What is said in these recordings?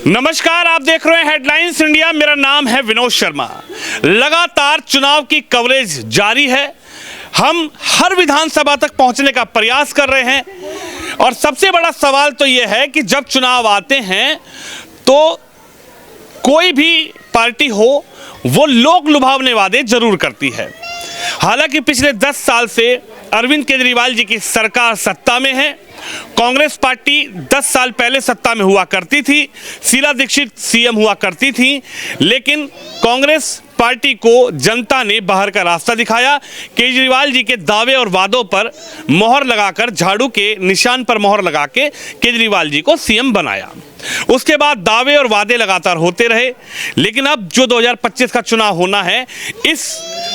नमस्कार, आप देख रहे हैं हेडलाइंस इंडिया। मेरा नाम है विनोद शर्मा। लगातार चुनाव की कवरेज जारी है। हम हर विधानसभा तक पहुंचने का प्रयास कर रहे हैं और सबसे बड़ा सवाल तो यह है कि जब चुनाव आते हैं तो कोई भी पार्टी हो वो लोक लुभावने वादे जरूर करती है। हालांकि पिछले 10 साल से अरविंद केजरीवाल जी की सरकार सत्ता में है। कांग्रेस पार्टी 10 साल पहले सत्ता में हुआ करती थी, शीला दीक्षित सीएम हुआ करती थी, लेकिन कांग्रेस पार्टी को जनता ने बाहर का रास्ता दिखाया। केजरीवाल जी के दावे और वादों पर मोहर लगाकर, झाड़ू के निशान पर मोहर लगा के केजरीवाल जी को सीएम बनाया। उसके बाद दावे और वादे लगातार होते रहे, लेकिन अब जो 2025 का चुनाव होना है, इस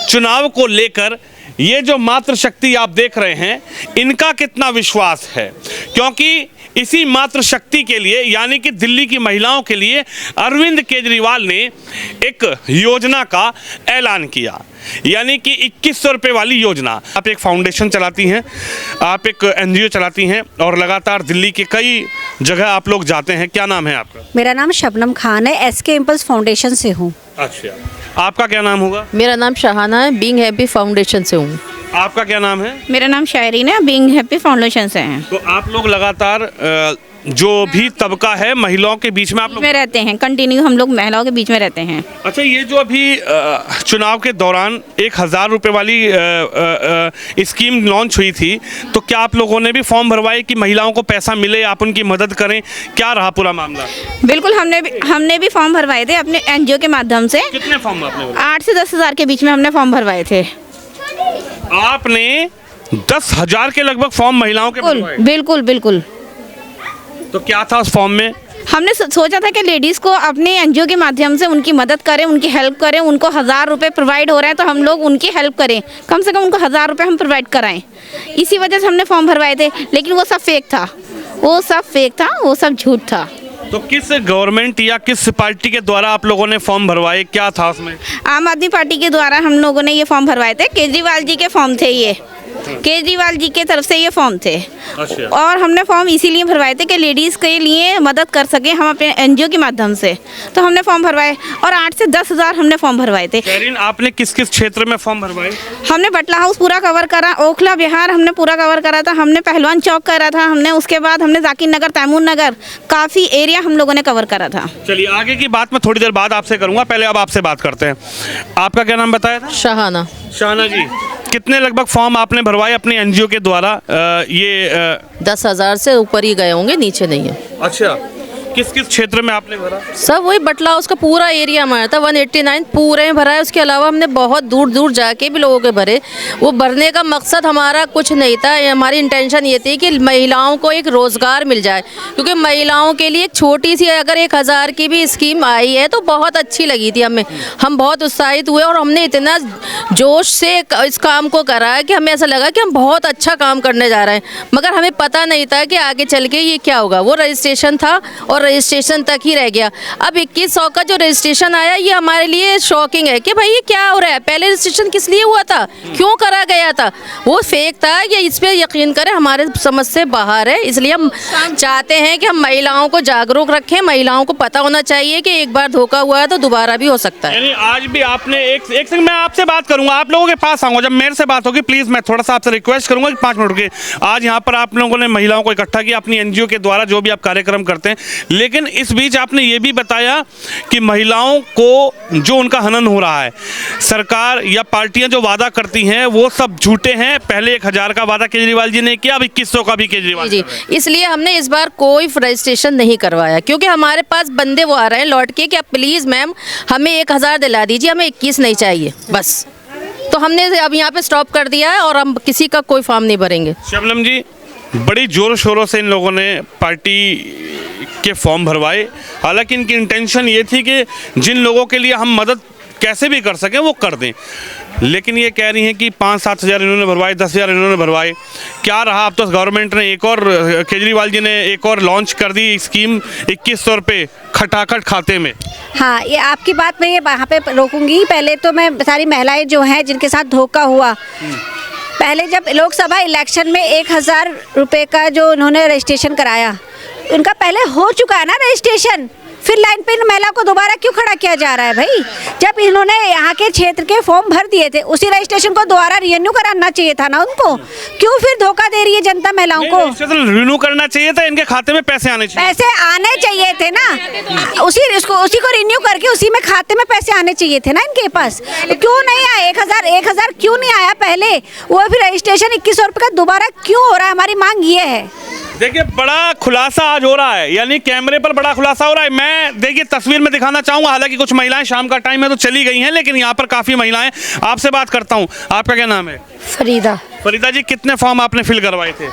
चुनाव को लेकर ये जो मात्र शक्ति आप देख रहे हैं, इनका कितना विश्वास है, क्योंकि इसी मात्र शक्ति के लिए यानी कि दिल्ली की महिलाओं के लिए अरविंद केजरीवाल ने एक योजना का ऐलान किया, यानी कि 2100 रुपये वाली योजना। आप एक फाउंडेशन चलाती हैं, आप एक एनजीओ चलाती हैं और लगातार दिल्ली के कई जगह आप लोग जाते हैं। क्या नाम है आपका? मेरा नाम शबनम खान है, एसके इम्पल्स फाउंडेशन से हूँ। अच्छा, आपका क्या नाम होगा? मेरा नाम शाहाना है, बीइंग हैप्पी फाउंडेशन से हूँ। आपका क्या नाम है? मेरा नाम शायरीन है, बीइंग हैप्पी फाउंडेशन से हैं। तो आप लोग लगातार जो भी तबका है महिलाओं के बीच में आप लोग में रहते हैं, कंटिन्यू हम लोग महिलाओं के बीच में रहते हैं। अच्छा, ये जो अभी चुनाव के दौरान 1000 रुपये वाली स्कीम लॉन्च हुई थी, तो क्या आप लोगों ने भी फॉर्म भरवाए कि महिलाओं को पैसा मिले, आप उनकी मदद करें? क्या रहा पूरा मामला? बिल्कुल, हमने भी फॉर्म भरवाए थे अपने एनजीओ के माध्यम से। कितने फॉर्म आपने भरवाए? 8 से 10 हज़ार के बीच में हमने फॉर्म भरवाए थे। आपने 10,000 के लगभग फॉर्म महिलाओं के भरवाए? बिल्कुल बिल्कुल। तो क्या था उस फॉर्म में? हमने सोचा था कि लेडीज़ को अपने एनजीओ के माध्यम से उनकी मदद करें, उनकी हेल्प करें। उनको 1000 रुपये प्रोवाइड हो रहे हैं तो हम लोग उनकी हेल्प करें, कम से कम उनको 1000 रुपये हम प्रोवाइड कराएं। इसी वजह से हमने फॉर्म भरवाए थे, लेकिन वो सब फेक था, वो सब झूठ था। तो किस गवर्नमेंट या किस पार्टी के द्वारा आप लोगों ने फॉर्म भरवाए? क्या था उसमें? आम आदमी पार्टी के द्वारा हम लोगों ने ये फॉर्म भरवाए थे। केजरीवाल जी के फॉर्म थे, ये केजरीवाल जी के तरफ से ये फॉर्म थे। अच्छा। और हमने फॉर्म इसीलिए भरवाए थे कि लेडीज़ के लिए मदद कर सके हम अपने एनजीओ के माध्यम से, तो हमने फॉर्म भरवाए और 8 से 10 हज़ार हमने फॉर्म भरवाए थे। शरीन, आपने किस किस क्षेत्र में फॉर्म भरवाए? हमने बटला हाउस पूरा कवर करा, ओखला बिहार हमने पूरा कवर करा था, हमने पहलवान चौक करा था हमने, उसके बाद हमने जाकिर नगर, तैमूर नगर, काफ़ी एरिया हम लोगों ने कवर करा था। चलिए, आगे की बात मैं थोड़ी देर बाद आपसे करूंगा, पहले अब आपसे बात करते हैं। आपका क्या नाम बताया था? शाहाना। शाहाना जी, कितने लगभग फॉर्म आपने भरवाए अपने एनजीओ के द्वारा? 10,000 से ऊपर ही गए होंगे, नीचे नहीं है। अच्छा, किस किस क्षेत्र में आपने भरा? सब वही बटला उसका पूरा एरिया हमारा था, 189 पूरे में भरा है। उसके अलावा हमने बहुत दूर दूर जाके भी लोगों के भरे। वो भरने का मकसद हमारा कुछ नहीं था, हमारी इंटेंशन ये थी कि महिलाओं को एक रोज़गार मिल जाए, क्योंकि महिलाओं के लिए एक छोटी सी अगर 1000 की भी स्कीम आई है तो बहुत अच्छी लगी थी हमें। हम बहुत उत्साहित हुए और हमने इतना जोश से इस काम को करा कि हमें ऐसा लगा कि हम बहुत अच्छा काम करने जा रहे हैं, मगर हमें पता नहीं था कि आगे चल के ये क्या होगा। वो रजिस्ट्रेशन था और रजिस्ट्रेशन तक ही रह गया। अब 2100 का जो रजिस्ट्रेशन आया, ये हमारे लिए शॉकिंग है कि भाई ये क्या हो रहा है। पहले रजिस्ट्रेशन किस लिए हुआ था, क्यों करा गया था? वो फेक था। ये इस पर यकीन करें, हमारे समझ से बाहर है। इसलिए हम चाहते हैं कि हम महिलाओं को जागरूक रखें। महिलाओं को पता होना चाहिए कि एक बार धोखा हुआ है तो दोबारा भी हो सकता है। यानी आज भी आपने एक सेकंड, मैं आपसे बात करूंगा, आप लोगों के पास आऊंगा। जब मेरे से बात होगी प्लीज मैं थोड़ा सा आपसे रिक्वेस्ट करूंगा कि 5 मिनट के। आज यहाँ पर आप लोगों ने महिलाओं को इकट्ठा किया अपनी एनजीओ के द्वारा, जो भी आप कार्यक्रम करते हैं, लेकिन इस बीच आपने ये भी बताया कि महिलाओं को जो उनका हनन हो रहा है, सरकार या पार्टियां जो वादा करती हैं वो सब झूठे हैं। पहले 1000 का वादा केजरीवाल जी ने किया, अब 2100 का भी केजरीवाल जी। इसलिए हमने इस बार कोई रजिस्ट्रेशन नहीं करवाया, क्योंकि हमारे पास बंदे वो आ रहे हैं लौट के कि आप प्लीज़ मैम हमें 1000 दिला दीजिए, हमें 21 नहीं चाहिए बस। तो हमने अब यहाँ पे स्टॉप कर दिया है और हम किसी का कोई फॉर्म नहीं भरेंगे। शबनम जी, बड़ी जोर शोरों से इन लोगों ने पार्टी के फॉर्म भरवाए। हालांकि इनकी इंटेंशन ये थी कि जिन लोगों के लिए हम मदद कैसे भी कर सकें वो कर दें, लेकिन ये कह रही हैं कि 5-7 हज़ार इन्होंने भरवाए, 10 हज़ार इन्होंने भरवाए। क्या रहा? अब तो गवर्नमेंट ने एक और, केजरीवाल जी ने एक और लॉन्च कर दी स्कीम, 2100 रुपये खटाखट खाते में। हाँ, ये आपकी बात मैं ये वहाँ पे रोकूंगी। पहले तो मैं सारी महिलाएं जो हैं जिनके साथ धोखा हुआ, पहले जब लोकसभा इलेक्शन में 1000 रुपये का जो उन्होंने रजिस्ट्रेशन कराया, उनका पहले हो चुका है ना रजिस्ट्रेशन। फिर लाइन पे इन महिला को दोबारा क्यों खड़ा किया जा रहा है भाई? जब इन्होंने यहाँ के क्षेत्र के फॉर्म भर दिए थे, उसी रजिस्ट्रेशन को दोबारा रिन्यू कराना चाहिए था ना उनको। क्यों फिर धोखा दे रही है जनता महिलाओं को? रिन्यू करना चाहिए था, इनके खाते में पैसे आने चाहिए। पैसे आने चाहिए थे ना, उसी को रिन्यू करके उसी में खाते में पैसे आने चाहिए थे ना इनके पास। क्यों नहीं आए? 1,000 क्यों नहीं आया पहले? वो फिर रजिस्ट्रेशन 2100 रुपये का दोबारा क्यों हो रहा है? हमारी मांग ये है। देखिए बड़ा खुलासा आज हो रहा है, यानी कैमरे पर बड़ा खुलासा हो रहा है। मैं देखिए तस्वीर में दिखाना चाहूंगा, हालांकि कुछ महिलाएं शाम का टाइम है तो चली गई हैं, लेकिन यहाँ पर काफी महिलाएं। आपसे बात करता हूँ, आपका क्या नाम है? फरीदा। फरीदा जी, कितने फॉर्म आपने फिल करवाए थे?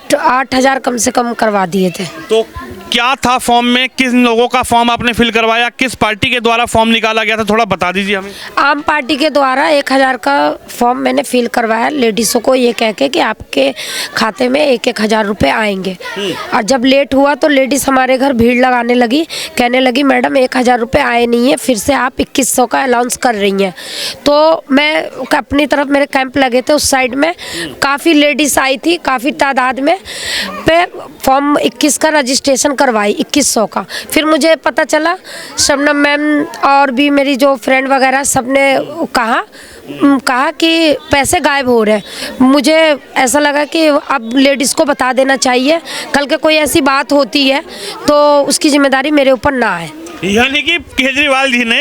8,000 कम से कम करवा दिए थे। तो क्या था फॉर्म में? किस लोगों का फॉर्म आपने फिल करवाया? किस पार्टी के द्वारा फॉर्म निकाला गया था, थोड़ा बता दीजिए हमें। आम पार्टी के द्वारा 1,000 का फॉर्म मैंने फिल करवाया लेडीज़ों को, ये कह के कि आपके खाते में 1,000 रुपये आएंगे। और जब लेट हुआ तो लेडीज़ हमारे घर भीड़ लगाने लगी, कहने लगी मैडम 1,000 रुपये आए नहीं है, फिर से आप 2,100 का अलाउंस कर रही हैं। तो मैं अपनी तरफ, मेरे कैंप लगे थे उस साइड में, काफ़ी लेडीज़ आई थी, काफ़ी तादाद में पे फॉर्म 21 का रजिस्ट्रेशन करवाई, 2,100 का। फिर मुझे पता चला, शबनम मैम और भी मेरी जो फ्रेंड वगैरह सब ने कहा कि पैसे गायब हो रहे हैं। मुझे ऐसा लगा कि अब लेडीज़ को बता देना चाहिए, कल के कोई ऐसी बात होती है तो उसकी जिम्मेदारी मेरे ऊपर ना आए। यानी कि केजरीवाल जी ने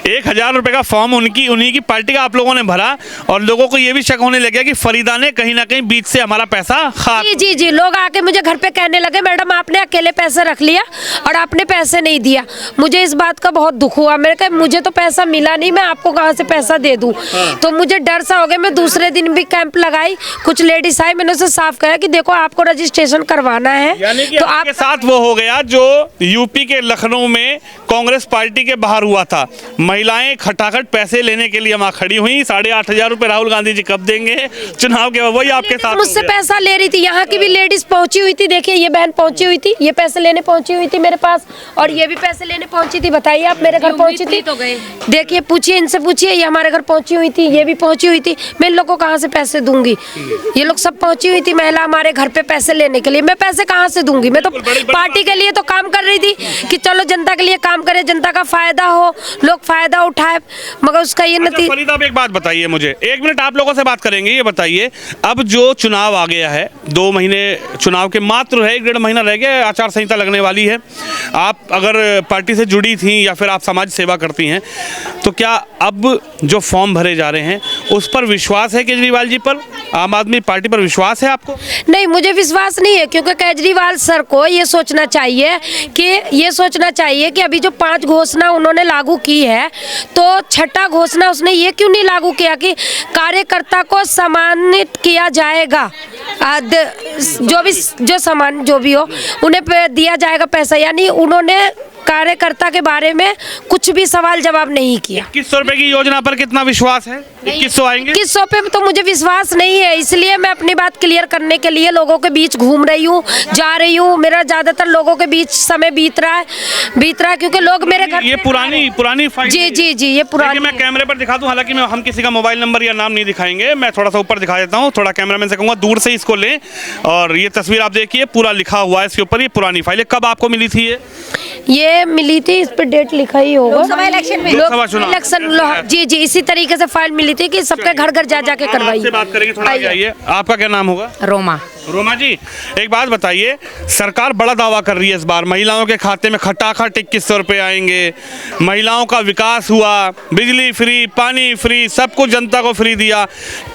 1,000 रुपये का फॉर्म उन्हीं की पार्टी का आप लोगों ने भरा, और लोगों को ये भी शक होने लगा कि फरीदा ने कहीं ना कहीं बीच से हमारा पैसा खा। जी, लोग आके मुझे घर पे कहने लगे मैडम आपने अकेले पैसे रख लिया और आपने पैसे नहीं दिया। मुझे इस बात का बहुत दुख हुआ। मैंने कहा मुझे तो पैसा मिला नहीं, मैं आपको कहाँ से पैसा दे दूँ? तो मुझे डर सा हो गया। मैं दूसरे दिन भी कैंप लगाई, कुछ लेडीज आई, मैंने उसे साफ कहा कि देखो आपको रजिस्ट्रेशन करवाना है। यानी कि तो आपके साथ वो हो गया जो यूपी के लखनऊ में कांग्रेस पार्टी के बाहर हुआ था। महिलाएं खटाखट पैसे लेने के लिए वहां खड़ी हुई। 8,500 रुपए राहुल गांधी जी कब देंगे चुनाव के? वही आपके साथ मुझसे पैसा ले रही थी। यहाँ की भी लेडीज पहुंची हुई थी, देखिए ये बहन पहुंची हुई थी, ये पैसे लेने पहुंची हुई थी मेरे पास, और ये भी पैसे लेने पहुंची थी। बताइए आप, मेरे घर पहुंची थी तो गए। देखिए पूछिए, इनसे पूछिए, ये हमारे घर पहुंची हुई थी, ये भी पहुंची हुई थी। मैं इन लोग को कहाँ से पैसे दूंगी? ये लोग सब पहुंची हुई थी महिला हमारे घर पे पैसे लेने के लिए। मैं पैसे कहाँ से दूंगी? मैं तो पार्टी के लिए तो काम कर रही थी कि चलो जनता के लिए काम करे, जनता का फायदा हो, लोग फायदा उठाए, मगर उसका ये नतीजा। फरीदा, आप एक बात बताइए मुझे, 1 मिनट आप लोगों से बात करेंगे। ये बताइए, अब जो चुनाव आ गया है, 2 महीने चुनाव के मात्र है, 1.5 महीना रह गया, आचार संहिता लगने वाली है। आप अगर पार्टी से जुड़ी थी या फिर आप समाज सेवा करती हैं, तो क्या अब जो फॉर्म भरे जा रहे हैं उस पर विश्वास है केजरीवाल जी पर? आम आदमी पार्टी पर विश्वास है आपको? नहीं, मुझे विश्वास नहीं है, क्योंकि केजरीवाल सर को ये सोचना चाहिए कि अभी जो 5 घोषणा उन्होंने लागू की है, तो 6ठा घोषणा उसने ये क्यों नहीं लागू किया कि कार्यकर्ता को सम्मानित किया जाएगा, जो भी हो उन्हें दिया जाएगा पैसा। यानी उन्होंने कार्यकर्ता के बारे में कुछ भी सवाल जवाब नहीं किया। 2,100 रुपए की योजना पर कितना विश्वास है? 2,100 आएंगे? 2,100 पे तो मुझे विश्वास नहीं है, इसलिए मैं अपनी बात क्लियर करने के लिए लोगों के बीच घूम रही हूँ, जा रही हूँ। मेरा ज्यादातर लोगों के बीच समय बीत रहा है, क्योंकि लोग मेरे घर ये पुरानी फाइल। जी, ये पुरानी। मैं कैमरे पर दिखा दूं, हालांकि हम किसी का मोबाइल नंबर या नाम नहीं दिखाएंगे। मैं थोड़ा सा ऊपर दिखा देता हूँ, थोड़ा कैमरामैन से कहूँगा दूर से इसको लें, और ये तस्वीर आप देखिए, पूरा लिखा हुआ है इसके ऊपर। ये पुरानी फाइल है, कब आपको मिली थी? ये मिली थी, इस पे डेट लिखा ही होगा, लोकसभा इलेक्शन में, लोकसभा चुनाव। जी, इसी तरीके से फाइल मिली थी कि सबके घर घर जा के करवाई। आपसे बात करेंगे, थोड़ा आगे आइए। आपका क्या नाम होगा? रोमा जी, एक बात बताइए, सरकार बड़ा दावा कर रही है इस बार, महिलाओं के खाते में खटाखट 2,100 रुपए आएंगे, महिलाओं का विकास हुआ, बिजली फ्री, पानी फ्री, सब कुछ जनता को फ्री दिया।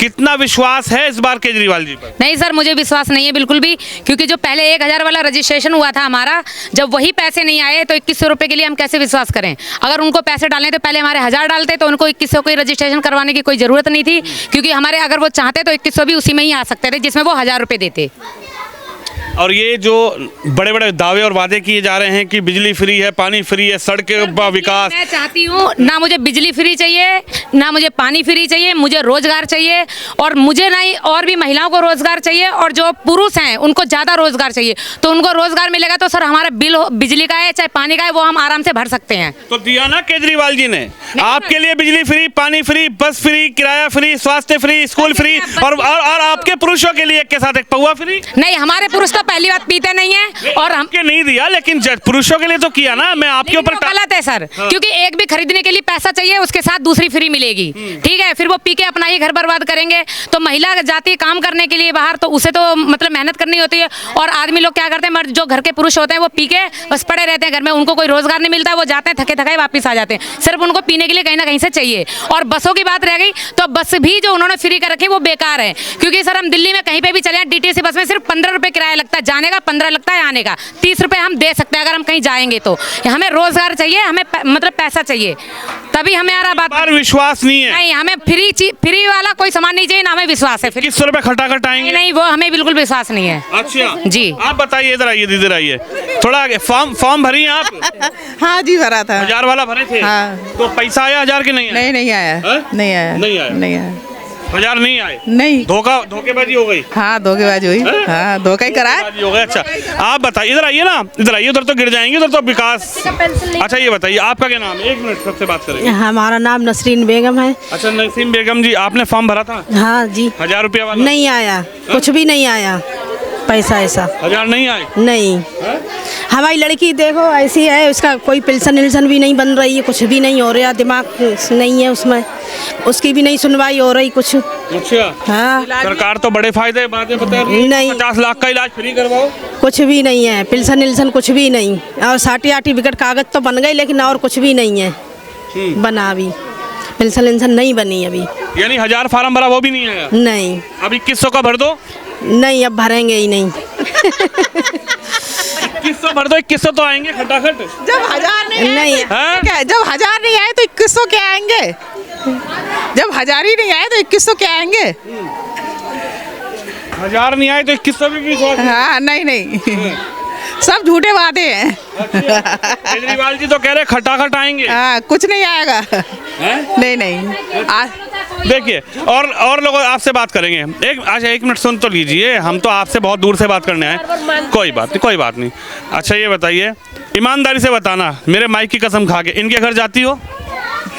कितना विश्वास है इस बार केजरीवाल जी पर? नहीं सर, मुझे विश्वास नहीं है बिल्कुल भी, क्योंकि जो पहले 1,000 वाला रजिस्ट्रेशन हुआ था हमारा, जब वही पैसे नहीं आए तो 2,100 रुपए के लिए हम कैसे विश्वास करें? अगर उनको पैसे डालने तो पहले हमारे 1,000 डालते, तो उनको 2,100 को रजिस्ट्रेशन करवाने की कोई जरूरत नहीं थी, क्योंकि हमारे अगर वो चाहते तो 2,100 भी उसी में ही आ सकते थे जिसमें वो 1,000 रुपए देते। और ये जो बड़े बड़े दावे और वादे किए जा रहे हैं कि बिजली फ्री है, पानी फ्री है, सड़क का विकास। मैं चाहती हूँ ना मुझे बिजली फ्री चाहिए, ना मुझे पानी फ्री चाहिए, मुझे रोजगार चाहिए, और मुझे नहीं और भी महिलाओं को रोजगार चाहिए, और जो पुरुष हैं उनको ज़्यादा रोजगार चाहिए। तो उनको रोजगार मिलेगा तो सर हमारा बिल बिजली का है चाहे पानी का है वो हम आराम से भर सकते हैं। तो दिया ना केजरीवाल जी ने आपके लिए बिजली फ्री, पानी फ्री, बस फ्री, किराया फ्री, स्वास्थ्य फ्री, स्कूल फ्री, और आपके पुरुषों के लिए एक के साथ एक पौवा फ्री। नहीं, हमारे पुरुष तो पहली बात पीते नहीं है और हम के नहीं दिया, लेकिन पुरुषों के लिए तो किया ना। मैं आपके ऊपर गलत है सर, क्योंकि एक भी खरीदने के लिए पैसा चाहिए, उसके साथ दूसरी फ्री मिलेगी, ठीक है। फिर वो पी के अपना ही घर बर्बाद करेंगे। तो महिला जाती है काम करने के लिए बाहर, तो उसे तो मतलब मेहनत करनी होती है। और आदमी लोग क्या करते हैं, मर्द जो घर के पुरुष होते हैं वो पी के बस पड़े रहते हैं घर में, उनको कोई रोजगार नहीं मिलता, वो जाते हैं थके थकाए वापस आ जाते हैं। सिर्फ उनको पीने के लिए कहीं ना कहीं से चाहिए। और बसों की बात रह गई, तो बस भी जो उन्होंने फ्री कर रखी वो बेकार है। क्योंकि सर हम दिल्ली में कहीं पे भी चले हैं, डीटीसी बस में सिर्फ 15 रुपए किराया लगता है जाने का, 15 लगता है आने का, 30 रुपए हम दे सकते हैं अगर हम कहीं जाएंगे तो। हमें रोजगार चाहिए, हमें मतलब पैसा चाहिए, तभी हमें यार बात पर विश्वास नहीं है। नहीं, हमें फ्री वाला कोई सामान नहीं चाहिए ना, हमें विश्वास है। 2100 रुपए खटाखट आएंगे? नहीं, वो हमें बिल्कुल विश्वास नहीं है। अच्छा जी, आप बताइए, इधर आइए दीदी, आइए थोड़ा आगे। फॉर्म भरी हैं आप? हाँ जी, भरा था। 1000 वाला भरे थे? हाँ। तो पैसा आया 1000 के नहीं आया? नहीं आया। है? नहीं आया। नहीं आया। नहीं आया। 1000 नहीं आए? नहीं। धोखेबाजी हो गई। हाँ, धोखेबाजी हुई। हाँ, धोखा ही करा। धोखेबाजी हो गई। अच्छा आप बताइए, इधर आइए ना, इधर आइए, उधर तो गिर जाएंगे, उधर तो विकास। अच्छा ये बताइए, आपका क्या नाम है? 1 मिनट सबसे बात करेंगे। हमारा नाम नसरीन बेगम है। अच्छा नसीम बेगम जी, आपने फॉर्म भरा था? हाँ जी। 1000 रुपया वाला? नहीं आया, कुछ भी नहीं आया पैसा ऐसा। 1000 नहीं आए? नहीं। हमारी लड़की देखो ऐसी है, उसका कोई पेंशन विल्सन भी नहीं बन रही है, कुछ भी नहीं हो रहा, दिमाग नहीं है उसमें, उसकी भी नहीं सुनवाई हो रही कुछ। अच्छा हाँ, सरकार तो बड़े फायदे बातें बता रही है। नहीं। 50 लाख का इलाज फ्री करवाओ। कुछ भी नहीं है, पेंशन विल्सन कुछ भी नहीं। और सर्टिफिकेट कागज तो बन गई, लेकिन और कुछ भी नहीं है बना। अभी पेंशन विल्सन नहीं बनी अभी। यानी 1000 फार्म भरा, वो भी नहीं आया? नहीं। अब 2100 का भर दो। नहीं, अब भरेंगे ही नहीं। 2100 भर दो, 2100 तो आएंगे खटाखट। जब 1000 नहीं आए हाँ? क्या? जब 1000 नहीं आए तो 2100 क्या आएंगे? जब 1000 ही नहीं आए तो 2100 क्या आएंगे? 1000 नहीं आए तो 2100 भी विश्वास? हाँ, नहीं सब झूठे वादे हैं। केजरीवाल जी तो कह रहे खटाखट आएंगे। हाँ, कुछ नहीं आएगा। नहीं। देखिए और लोग आपसे बात करेंगे। अच्छा 1 मिनट सुन तो लीजिए, हम तो आपसे बहुत दूर से बात करने आए। कोई बात नहीं। अच्छा ये बताइए, ईमानदारी से बताना, मेरे माइक की कसम खा के, इनके घर जाती हो?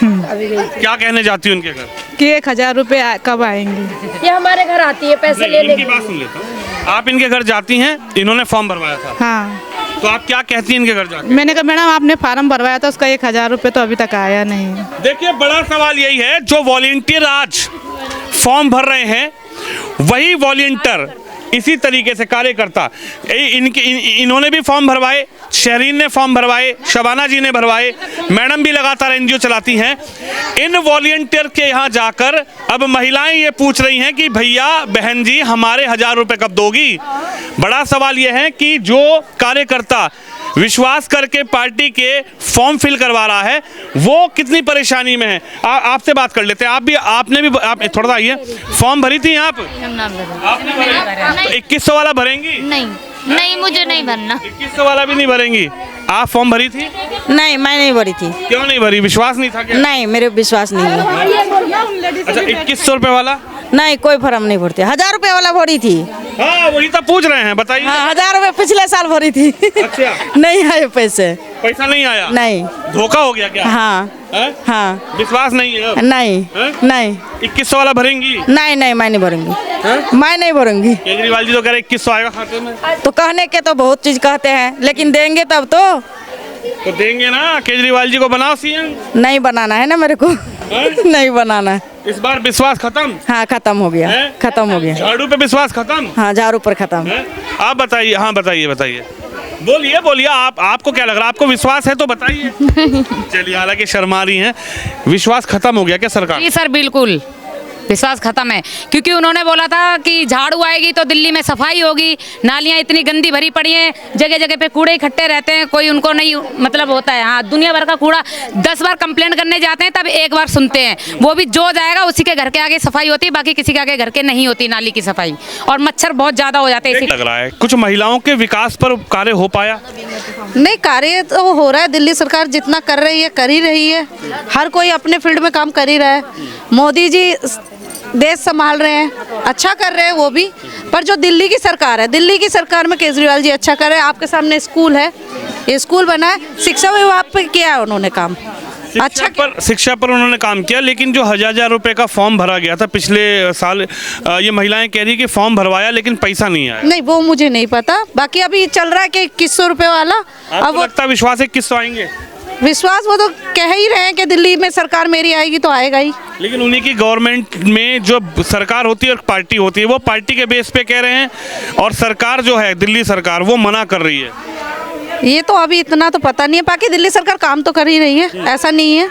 क्या कहने जाती हो उनके घर? कि 1000 रुपए कब आएंगे? ये हमारे घर आती है पैसे लेने इनकी बात सुन लेता हूँ। आप इनके घर जाती हैं, इन्होंने फॉर्म भरवाया था। हाँ। तो आप क्या कहती हैं इनके घर जाके? मैंने कहा मैडम आपने फार्म भरवाया था, उसका 1000 रुपए तो अभी तक आया नहीं। देखिए बड़ा सवाल यही है, जो वॉलंटियर आज फॉर्म भर रहे हैं वही वॉलंटियर इसी तरीके से कार्यकर्ता इन्होंने भी फॉर्म भरवाए, शहरीन ने फॉर्म भरवाए, शबाना जी ने भरवाए, मैडम भी लगातार एनजीओ चलाती हैं। इन वॉलंटियर के यहाँ जाकर अब महिलाएं ये पूछ रही हैं कि भैया बहन जी हमारे 1000 रुपए कब दोगी? बड़ा सवाल यह है कि जो कार्यकर्ता विश्वास करके पार्टी के फॉर्म फिल करवा रहा है वो कितनी परेशानी में है। आपसे बात कर लेते हैं। आपने भी आप थोड़ा सा आइए, फॉर्म भरी थी आप? आपने भरी? तो 2100 वाला भरेंगी? नहीं मुझे नहीं भरना। 2100 वाला भी नहीं भरेंगी? आप फॉर्म भरी थी? नहीं, मैं नहीं भरी थी। क्यों नहीं भरी? विश्वास नहीं था क्या? नहीं, मेरे विश्वास नहीं है। अच्छा 2100 रुपए वाला? नहीं, कोई फॉर्म नहीं भरते। 1000 रुपए वाला भरी थी। हाँ वही तो पूछ रहे हैं, बताइए। हाँ, 1000 रुपए पिछले साल भरी थी। अच्छा नहीं आए पैसे। पैसा नहीं आया? नहीं। धोखा हो गया क्या? हाँ। है? हाँ। विश्वास नहीं है अब? नहीं। नहीं 2100 वाला भरेंगी? नहीं, मैं नहीं भरूंगी। मैं नहीं भरूंगी। केजरीवाल जी तो कह रहे 2100 आएगा खाते में। तो कहने के तो बहुत चीज कहते हैं, लेकिन देंगे तब तो देंगे ना। केजरीवाल जी को बनाओ सीएम। नहीं बनाना है ना मेरे को। नहीं बनाना है। इस बार विश्वास खत्म? हाँ, खत्म हो गया। खत्म हो गया। झाड़ू पे विश्वास खत्म? हाँ, झाड़ू पर खत्म। आप बताइए। हाँ बताइए बोलिए आपको क्या लग रहा है? आपको विश्वास है तो बताइए। चलिए, हालांकि शर्मा रही हैं। विश्वास खत्म हो गया क्या सरकार? जी सर, बिल्कुल विश्वास खत्म है। क्योंकि उन्होंने बोला था कि झाड़ू आएगी तो दिल्ली में सफाई होगी, नालियाँ इतनी गंदी भरी पड़ी हैं, जगह जगह पे कूड़े इकट्ठे रहते हैं, कोई उनको नहीं मतलब होता है। हाँ, दुनिया भर का कूड़ा 10 बार कंप्लेंट करने जाते हैं तब एक बार सुनते हैं, वो भी जो जाएगा उसी के घर के आगे सफाई होती है, बाकी किसी के आगे घर के नहीं होती नाली की सफाई, और मच्छर बहुत ज़्यादा हो जाते हैं। लग रहा है कुछ महिलाओं के विकास पर कार्य हो पाया? नहीं, कार्य तो हो रहा है। दिल्ली सरकार जितना कर रही है कर ही रही है। हर कोई अपने फील्ड में काम कर ही रहा है। मोदी जी देश संभाल रहे हैं, अच्छा कर रहे हैं वो भी। पर जो दिल्ली की सरकार है, दिल्ली की सरकार में केजरीवाल जी अच्छा कर रहे हैं। आपके सामने स्कूल है, ये स्कूल बना है, शिक्षा विभाग पे किया है उन्होंने काम। शिक्षा पर उन्होंने काम किया, लेकिन जो हजार रुपए का फॉर्म भरा गया था पिछले साल, ये महिलाएं कह रही कि फॉर्म भरवाया लेकिन पैसा नहीं आया। नहीं, वो मुझे नहीं पता। बाकी अभी चल रहा है कि 2100 रुपये वाला। अब आपको लगता है विश्वास है 2100 आएंगे? विश्वास वो तो कह ही रहे हैं कि दिल्ली में सरकार मेरी आएगी तो आएगा ही। लेकिन उन्हीं की गवर्नमेंट में जो सरकार होती है और पार्टी होती है, वो पार्टी के बेस पे कह रहे हैं, और सरकार जो है दिल्ली सरकार वो मना कर रही है। ये तो अभी इतना तो पता नहीं है। बाकी दिल्ली सरकार काम तो कर ही रही है, ऐसा नहीं है।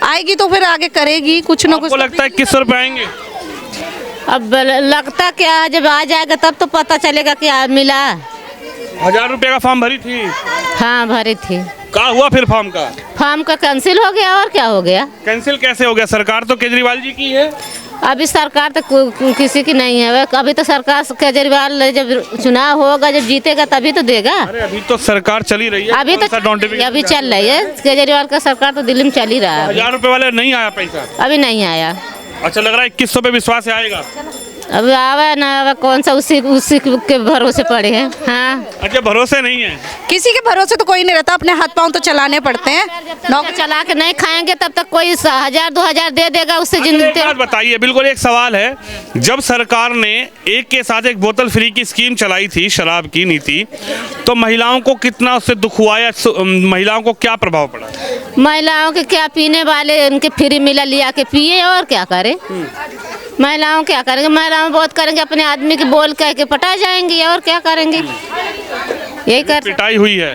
आएगी तो फिर आगे करेगी कुछ ना कुछ। आपको लगता है 2100 रुपये आएंगे? अब लगता क्या, जब आ जाएगा तब तो पता चलेगा क्या मिला। 1000 रुपये का फॉर्म भरी थी? हाँ भरी थी। क्या हुआ फिर फॉर्म का? फॉर्म का कैंसिल हो गया। और क्या हो गया? कैंसिल कैसे हो गया? सरकार तो केजरीवाल जी की है। अभी सरकार तो किसी की नहीं है। अभी तो सरकार केजरीवाल जब चुनाव होगा, जब जीतेगा तभी तो देगा। अरे अभी तो सरकार चली रही है। अभी तो अभी चल रही है केजरीवाल का सरकार, तो दिल्ली में चल ही रहा है। 1000 रुपये वाले नहीं आया पैसा? अभी नहीं आया। अच्छा, लग रहा है 2100 पे विश्वास आएगा? अभी आवा ना आवा, कौन सा उसी के भरोसे पड़े हैं। हाँ, अच्छा, भरोसे नहीं है किसी के भरोसे तो कोई नहीं रहता। अपने हाथ पाँव तो चलाने पड़ते हैं। नौकर चला के नहीं खाएंगे तब तक कोई 1000-2000 दे देगा, उससे जिंदगी। बात बताइए, बिल्कुल एक सवाल है। जब सरकार ने एक के साथ एक बोतल फ्री की स्कीम चलाई थी, शराब की नीति, तो महिलाओं को कितना उससे दुख हुआ या महिलाओं को क्या प्रभाव पड़ा? महिलाओं के क्या, पीने वाले उनके फ्री मिला, लिया के पिए और क्या करे। महिलाओं क्या करेंगे? महिलाओं बहुत करेंगे, अपने आदमी की बोल कह के पटा जाएंगी और क्या करेंगे। यही कर, पिटाई हुई है।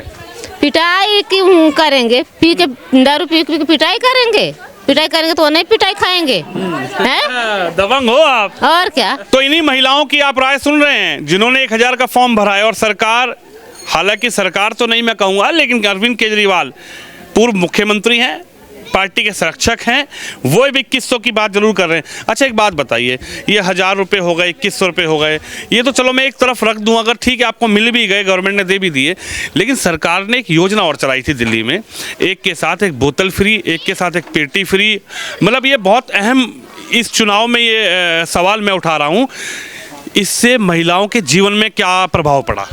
पिटाई क्यों करेंगे? पी के दारू पी के पिटाई करेंगे? पिटाई करेंगे तो नहीं पिटाई खाएंगे हैं? दबंग हो आप। और क्या। तो इन्हीं महिलाओं की आप राय सुन रहे हैं जिन्होंने 1000 का फॉर्म भरा है, और सरकार, हालांकि सरकार तो नहीं मैं कहूँगा, लेकिन अरविंद केजरीवाल पूर्व मुख्यमंत्री हैं, पार्टी के संरक्षक हैं, वो भी 2100 की बात जरूर कर रहे हैं। अच्छा, एक बात बताइए, ये 1000 रुपये हो गए, 2100 रुपये हो गए, ये तो चलो मैं एक तरफ रख दूं, अगर ठीक है आपको मिल भी गए, गवर्नमेंट ने दे भी दिए, लेकिन सरकार ने एक योजना और चलाई थी दिल्ली में, एक के साथ एक बोतल फ्री, एक के साथ एक पेटी फ्री। मतलब ये बहुत अहम, इस चुनाव में ये सवाल मैं उठा रहा हूँ, इससे महिलाओं के जीवन में क्या प्रभाव पड़ा?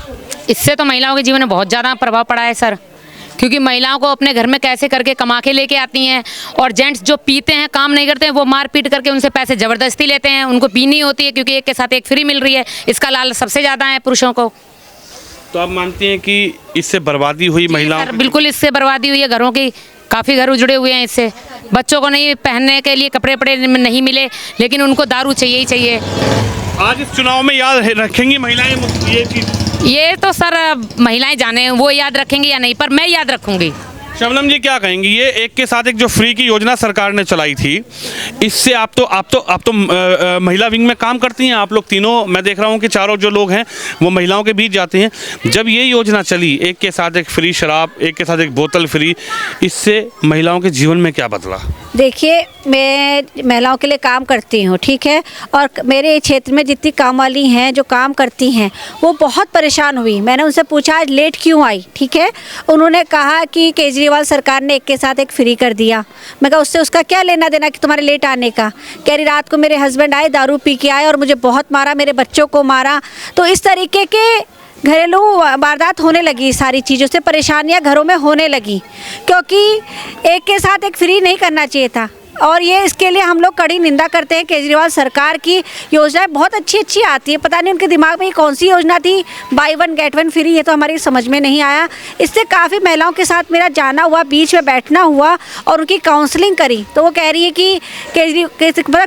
इससे तो महिलाओं के जीवन में बहुत ज़्यादा प्रभाव पड़ा है सर, क्योंकि महिलाओं को अपने घर में कैसे करके कमा के लेके आती हैं, और जेंट्स जो पीते हैं, काम नहीं करते हैं, वो मार पीट करके उनसे पैसे ज़बरदस्ती लेते हैं। उनको पीनी होती है क्योंकि एक के साथ एक फ्री मिल रही है, इसका लालच सबसे ज़्यादा है पुरुषों को। तो आप मानती हैं कि इससे बर्बादी हुई महिलाओं? बिल्कुल, इससे बर्बादी हुई है घरों की। काफ़ी घर उजड़े हुए हैं इससे। बच्चों को नहीं पहनने के लिए कपड़े नहीं मिले, लेकिन उनको दारू चाहिए ही चाहिए। आज इस चुनाव में याद रखेंगी महिलाएं ये चीज़? ये तो सर महिलाएं जाने, वो याद रखेंगी या नहीं, पर मैं याद रखूंगी। शबनम जी क्या कहेंगी, ये एक के साथ एक जो फ्री की योजना सरकार ने चलाई थी, इससे आप तो महिला विंग में काम करती हैं, आप लोग तीनों, मैं देख रहा हूँ कि चारों जो लोग हैं वो महिलाओं के बीच जाते हैं। जब ये योजना चली, एक के साथ एक फ्री शराब, एक के साथ एक बोतल फ्री, इससे महिलाओं के जीवन में क्या बदला? देखिए, मैं महिलाओं के लिए काम करती हूँ, ठीक है, और मेरे क्षेत्र में जितनी काम वाली हैं जो काम करती हैं वो बहुत परेशान हुई। मैंने उनसे पूछा आज लेट क्यों आई, ठीक है, उन्होंने कहा कि केजरीवाल सरकार ने एक के साथ एक फ्री कर दिया। मैं कहा उससे उसका क्या लेना देना कि तुम्हारे लेट आने का। कह रही रात को मेरे हस्बैंड आए, दारू पी के आए और मुझे बहुत मारा, मेरे बच्चों को मारा। तो इस तरीके के घरेलू वारदात होने लगी, सारी चीज़ों से परेशानियां घरों में होने लगी, क्योंकि एक के साथ एक फ्री नहीं करना चाहिए था। और ये इसके लिए हम लोग कड़ी निंदा करते हैं। केजरीवाल सरकार की योजनाएं बहुत अच्छी आती है, पता नहीं उनके दिमाग में कौन सी योजना थी, by one get one free, ये तो हमारी समझ में नहीं आया। इससे काफ़ी महिलाओं के साथ मेरा जाना हुआ, बीच में बैठना हुआ और उनकी काउंसलिंग करी, तो वो कह रही है कि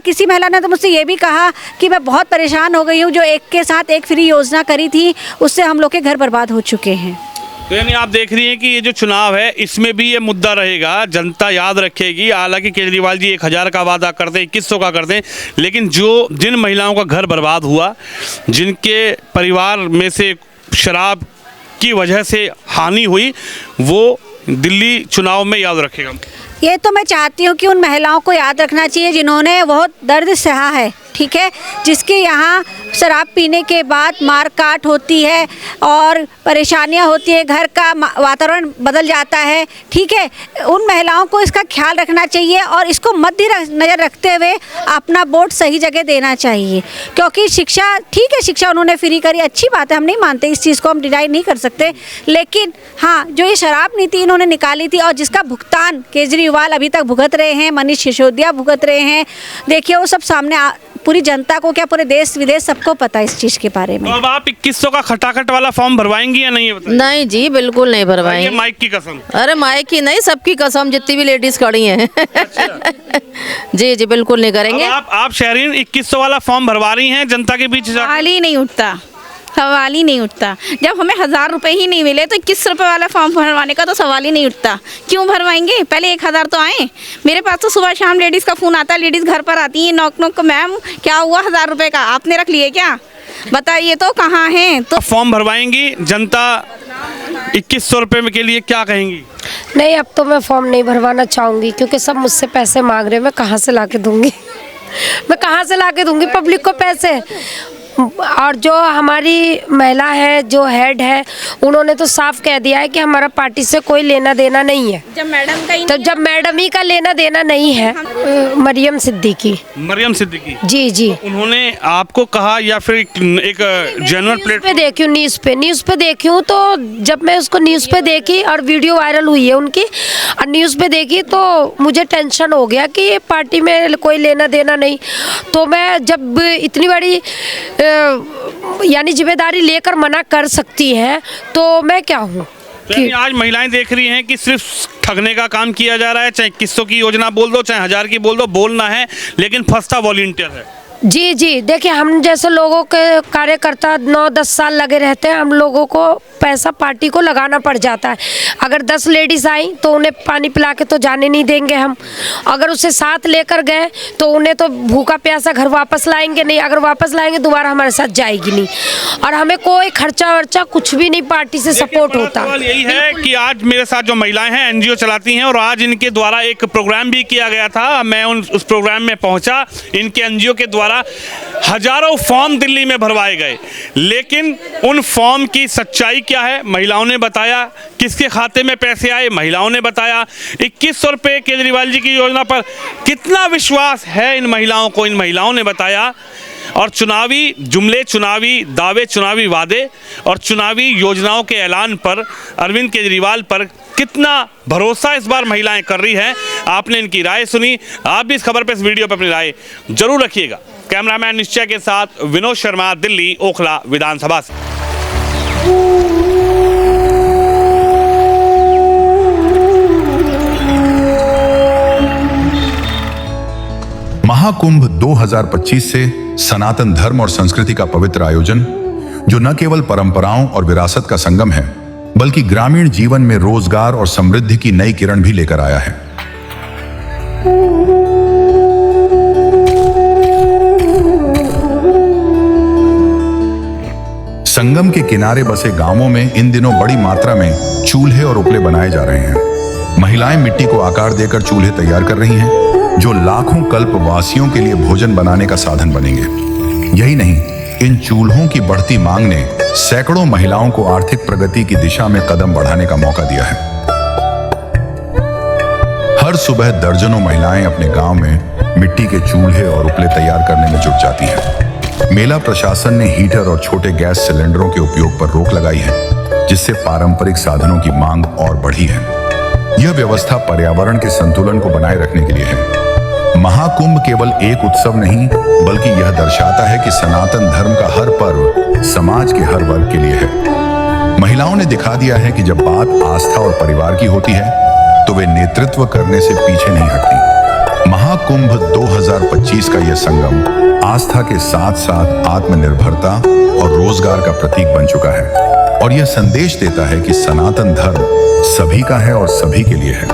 किसी महिला ने तो मुझसे ये भी कहा कि मैं बहुत परेशान हो गई हूँ, जो एक के साथ एक फ्री योजना करी थी उससे हम लोग के घर बर्बाद हो चुके हैं। तो यानी आप देख रही हैं कि ये जो चुनाव है इसमें भी ये मुद्दा रहेगा, जनता याद रखेगी। हालांकि केजरीवाल जी 1000 का वादा करते हैं, 2100 का करते हैं, लेकिन जिन महिलाओं का घर बर्बाद हुआ, जिनके परिवार में से शराब की वजह से हानि हुई, वो दिल्ली चुनाव में याद रखेगा। ये तो मैं चाहती हूँ कि उन महिलाओं को याद रखना चाहिए जिन्होंने बहुत दर्द सहा है, ठीक है, जिसके यहाँ शराब पीने के बाद मारकाट होती है और परेशानियां होती है, घर का वातावरण बदल जाता है, ठीक है। उन महिलाओं को इसका ख्याल रखना चाहिए और इसको मद्देनजर रखते हुए अपना वोट सही जगह देना चाहिए, क्योंकि शिक्षा, ठीक है, शिक्षा उन्होंने फ्री करी, अच्छी बात है, हम नहीं मानते, इस चीज़ को हम डिनाई नहीं कर सकते, लेकिन हाँ, जो ये शराब नीति इन्होंने निकाली थी और जिसका भुगतान केजरीवाल अभी तक भुगत रहे हैं, मनीष सिसोदिया भुगत रहे हैं, देखिए वो सब सामने पूरी जनता को क्या, पूरे देश विदेश सबको पता है इस चीज़ के बारे में। तो अब आप 2100 का खटाखट वाला फॉर्म भरवाएंगी या नहीं? नहीं जी, बिल्कुल नहीं भरवाएंगे। माइक की कसम। अरे माइक की नहीं, सबकी कसम, जितनी भी लेडीज खड़ी हैं। जी जी, बिल्कुल नहीं करेंगे। आप शहरीन 2100 वाला फॉर्म भरवा रही हैं जनता के बीच? सवाल ही नहीं उठता, सवाल ही नहीं उठता। जब हमें 1000 रुपये ही नहीं मिले तो 21 रुपये वाला फॉर्म भरवाने का तो सवाल ही नहीं उठता। क्यों भरवाएंगे? पहले 1000 तो आए। मेरे पास तो सुबह शाम लेडीज़ का फ़ोन आता है, लेडीज़ घर पर आती हैं, नॉक नॉक, मैम क्या हुआ 1000 रुपये का आपने रख लिए क्या, बताइए तो कहाँ हैं? तो फॉर्म भरवाएंगी, जनता 2100 रुपये के लिए क्या कहेंगी? नहीं, अब तो मैं फॉर्म नहीं भरवाना चाहूँगी, क्योंकि सब मुझसे पैसे मांग रहे हैं, मैं कहाँ से ला के दूँगी? मैं कहाँ से ला के दूँगी पब्लिक को पैसे? और जो हमारी महिला है, जो हेड है, उन्होंने तो साफ कह दिया है कि हमारा पार्टी से कोई लेना देना नहीं है। जब मैडम का तो जब मैडम ही का लेना देना नहीं है, मरियम सिद्दीकी। मरियम सिद्दीकी जी जी, उन्होंने आपको कहा या फिर एक जेन्युइन प्लेट पे देखी हूँ, न्यूज़ पे देखी हूँ, तो जब मैं उसको न्यूज़ पे देखी और वीडियो वायरल हुई है उनकी और न्यूज़ पे देखी, तो मुझे टेंशन हो गया कि ये पार्टी में कोई लेना देना नहीं। तो मैं जब इतनी बड़ी यानी जिम्मेदारी लेकर मना कर सकती हैं, तो मैं क्या हूँ? आज महिलाएं देख रही हैं कि सिर्फ ठगने का काम किया जा रहा है, चाहे 2100 की योजना बोल दो, चाहे 1000 की बोल दो, बोलना है, लेकिन फंसता वॉलंटियर है। जी जी, देखिए, हम जैसे लोगों के कार्यकर्ता 9-10 साल लगे रहते हैं, हम लोगों को पैसा पार्टी को लगाना पड़ जाता है। अगर 10 लेडीज़ आई तो उन्हें पानी पिला के तो जाने नहीं देंगे हम, अगर उसे साथ लेकर गए तो उन्हें तो भूखा प्यासा घर वापस लाएंगे नहीं, अगर वापस लाएंगे दोबारा हमारे साथ जाएगी नहीं, और हमें कोई खर्चा वर्चा कुछ भी नहीं पार्टी से सपोर्ट होता। सवाल यही है कि आज मेरे साथ जो महिलाएं हैं, एनजीओ चलाती हैं, और आज इनके द्वारा एक प्रोग्राम भी किया गया था, मैं उस प्रोग्राम में पहुंचा, इनके एनजीओ के द्वारा हजारों फॉर्म दिल्ली में भरवाए गए, लेकिन उन फॉर्म की सच्चाई क्या है महिलाओं ने बताया, किसके खाते में पैसे आए महिलाओं ने बताया, 2100 रुपये केजरीवाल जी की योजना पर कितना विश्वास है इन महिलाओं को, इन महिलाओं ने बताया। और चुनावी जुमले, चुनावी दावे, चुनावी वादे और चुनावी योजनाओं के ऐलान पर अरविंद केजरीवाल पर कितना भरोसा इस बार महिलाएं कर रही हैं। आपने इनकी राय सुनी, आप भी इस खबर पर, इस वीडियो पर अपनी राय जरूर रखिएगा। कैमरामैन निश्चय के साथ विनोद शर्मा, दिल्ली ओखला विधानसभा से। महाकुंभ 2025 से सनातन धर्म और संस्कृति का पवित्र आयोजन, जो न केवल परंपराओं और विरासत का संगम है, बल्कि ग्रामीण जीवन में रोजगार और समृद्धि की नई किरण भी लेकर आया है। संगम के किनारे बसे गांवों में इन दिनों बड़ी मात्रा में चूल्हे और उपले बनाए जा रहे हैं। महिलाएं मिट्टी को आकार देकर चूल्हे तैयार कर रही हैं, जो लाखों कल्पवासियों के लिए भोजन बनाने का साधन बनेंगे। यही नहीं, इन चूल्हों की बढ़ती मांग ने सैकड़ों महिलाओं को आर्थिक प्रगति की दिशा में कदम बढ़ाने का मौका दिया है। हर सुबह दर्जनों महिलाएं अपने गांव में मिट्टी के चूल्हे और उपले तैयार करने में जुट जाती हैं। मेला प्रशासन ने हीटर और छोटे गैस सिलेंडरों के उपयोग पर रोक लगाई है, जिससे पारंपरिक साधनों की मांग और बढ़ी है। यह व्यवस्था पर्यावरण के संतुलन को बनाए रखने के लिए है। महाकुंभ केवल एक उत्सव नहीं, बल्कि यह दर्शाता है कि सनातन धर्म का हर पर्व समाज के हर वर्ग के लिए है। महिलाओं ने दिखा दिया है कि जब बात आस्था और परिवार की होती है, तो वे नेतृत्व करने से पीछे नहीं हटती। महाकुंभ 2025 का यह संगम आस्था के साथ साथ आत्मनिर्भरता और रोजगार का प्रतीक बन चुका है, और यह संदेश देता है कि सनातन धर्म सभी का है और सभी के लिए है।